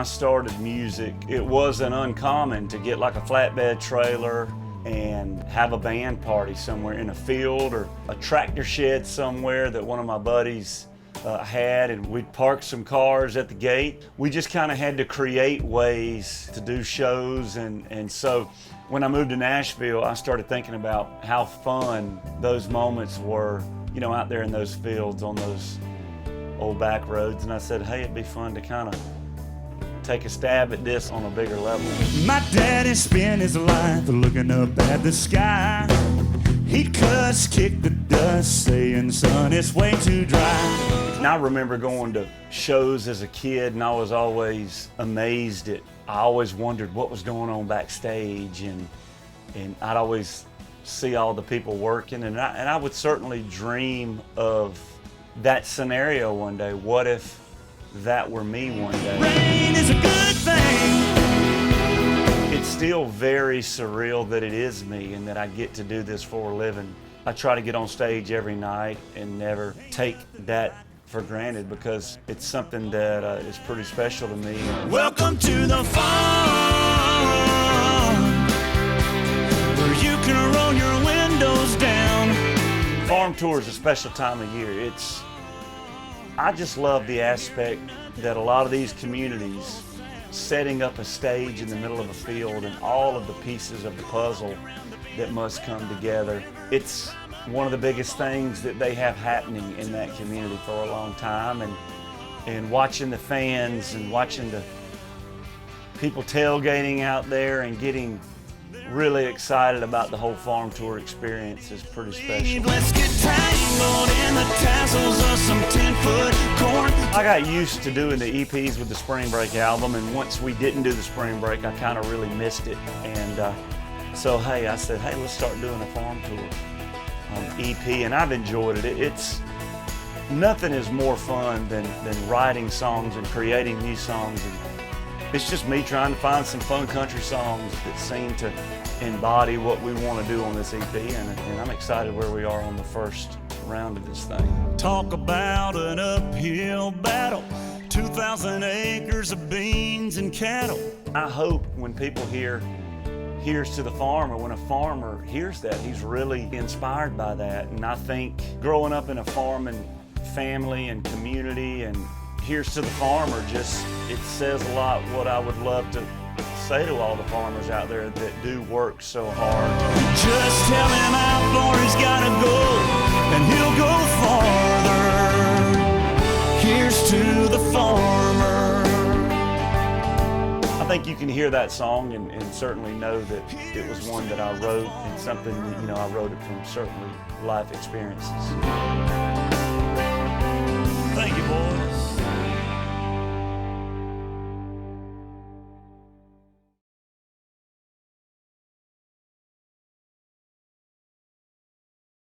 I started music, it wasn't uncommon to get like a flatbed trailer and have a band party somewhere in a field or a tractor shed somewhere that one of my buddies had, and we'd park some cars at the gate. We just kind of had to create ways to do shows, and so when I moved to Nashville, I started thinking about how fun those moments were, you know, out there in those fields on those old back roads, and I said, hey, it'd be fun to kind of take a stab at this on a bigger level. My daddy spent his life looking up at the sky. He cuss, kicked the dust, saying, son, it's way too dry. And I remember going to shows as a kid, and I was always amazed at, I always wondered what was going on backstage, and I'd always see all the people working, and I would certainly dream of that scenario one day. What if that were me one day? Rain is a good thing. It's still very surreal that it is me and that I get to do this for a living. I try to get on stage every night and never take that for granted, because it's something that is pretty special to me. Welcome to the farm, where you can roll your windows down. Farm Tour is a special time of year. I just love the aspect that a lot of these communities, setting up a stage in the middle of a field and all of the pieces of the puzzle that must come together. It's one of the biggest things that they have happening in that community for a long time, and watching the fans and watching the people tailgating out there and getting really excited about the whole Farm Tour experience is pretty special. Let's get tangled in the tassels of some 10-foot corn. I got used to doing the EPs with the Spring Break album, and once we didn't do the Spring Break, I kind of really missed it. And so, hey, I said, hey, let's start doing a Farm Tour EP, and I've enjoyed it. It's nothing is more fun than writing songs and creating new songs. And it's just me trying to find some fun country songs that seem to embody what we want to do on this EP, and I'm excited where we are on the first round of this thing. Talk about an uphill battle, 2,000 acres of beans and cattle. I hope when people hear "Here's to the Farmer," when a farmer hears that, he's really inspired by that. And I think growing up in a farming family and community, and "Here's to the Farmer," just, it says a lot what I would love to say to all the farmers out there that do work so hard. Just tell him how far he's gotta go, and he'll go farther. Here's to the farmer. I think you can hear that song and certainly know that it was one that I wrote, and something that, you know, I wrote it from certainly life experiences. Thank you, boys.